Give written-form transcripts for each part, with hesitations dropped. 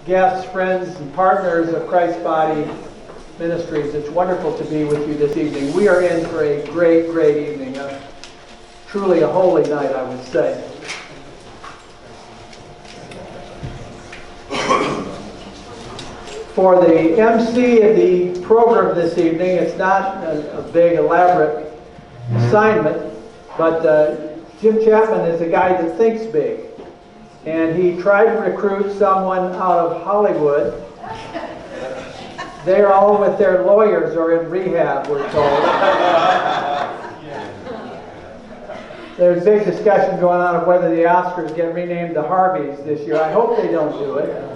guests, friends, and partners of Christ Body Ministries. It's wonderful to be with you this evening. We are in for a great, great evening. Truly a holy night, I would say. For the MC of the program this evening, it's not a big, elaborate assignment, but Jim Chapman is a guy that thinks big. And he tried to recruit someone out of Hollywood. They're all with their lawyers or in rehab, we're told. There's big discussion going on of whether the Oscars get renamed the Harveys this year. I hope they don't do it.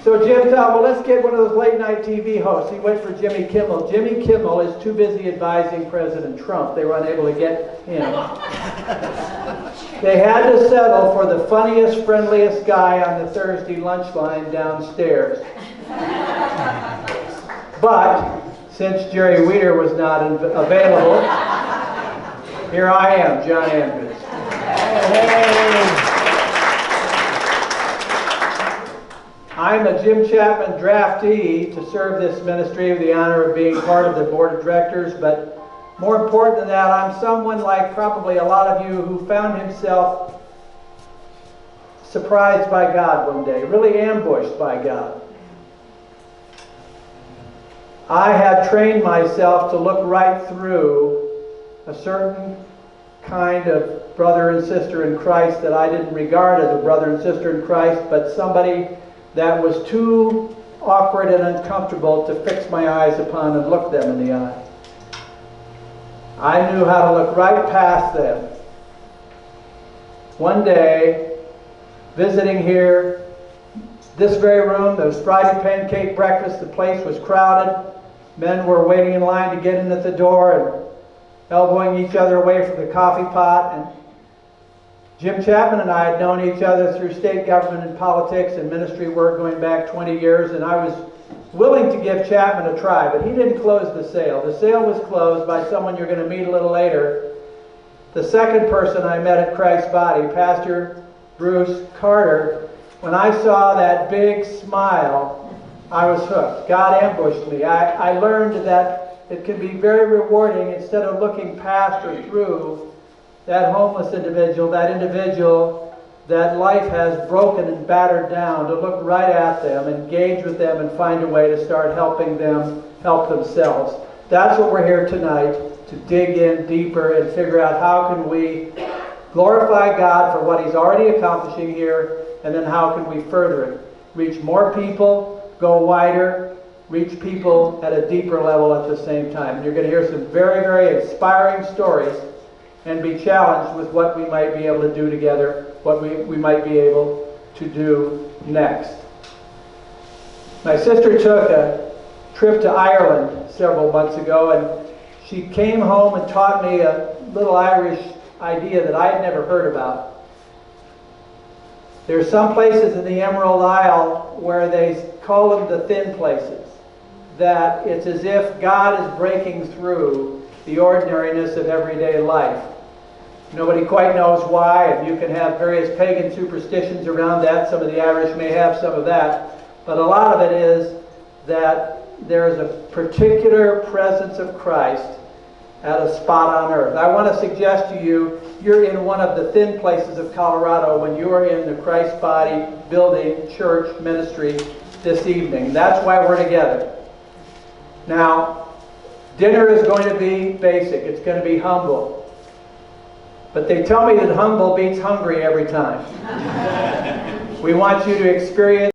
So Jim thought, well, let's get one of those late night TV hosts. He went for Jimmy Kimmel. Jimmy Kimmel is too busy advising President Trump. They were unable to get him. They had to settle for the funniest, friendliest guy on the Thursday lunch line downstairs. But since Jerry Weeder was not available, here I am, John Andrews. Hey. I'm a Jim Chapman draftee to serve this ministry with the honor of being part of the board of directors, but more important than that, I'm someone like probably a lot of you who found himself surprised by God one day, really ambushed by God. I had trained myself to look right through a certain kind of brother and sister in Christ that I didn't regard as a brother and sister in Christ, but somebody that was too awkward and uncomfortable to fix my eyes upon and look them in the eye. I knew how to look right past them. One day, visiting here, this very room, there was Friday pancake breakfast, the place was crowded. Men were waiting in line to get in at the door and elbowing each other away from the coffee pot. And Jim Chapman and I had known each other through state government and politics and ministry work going back 20 years, and I was willing to give Chapman a try, but he didn't close the sale. The sale was closed by someone you're going to meet a little later. The second person I met at Christ's Body, Pastor Bruce Carter. When I saw that big smile, I was hooked. God ambushed me. I learned that it can be very rewarding, instead of looking past or through that homeless individual, that life has broken and battered down, to look right at them, engage with them, and find a way to start helping them help themselves. That's what we're here tonight, to dig in deeper and figure out how can we glorify God for what He's already accomplishing here, and then how can we further it, reach more people, go wider, reach people at a deeper level at the same time. And you're going to hear some very, very inspiring stories and be challenged with what we might be able to do together, what we might be able to do next. My sister took a trip to Ireland several months ago, and she came home and taught me a little Irish idea that I had never heard about. There are some places in the Emerald Isle where they call them the thin places, that it's as if God is breaking through the ordinariness of everyday life. Nobody quite knows why, and you can have various pagan superstitions around that. Some of the Irish may have some of that. But a lot of it is that there is a particular presence of Christ at a spot on earth. I want to suggest to you, you're in one of the thin places of Colorado when you are in the Christ Body building church ministry this evening. That's why we're together. Now, dinner is going to be basic. It's going to be humble. But they tell me that humble beats hungry every time. We want you to experience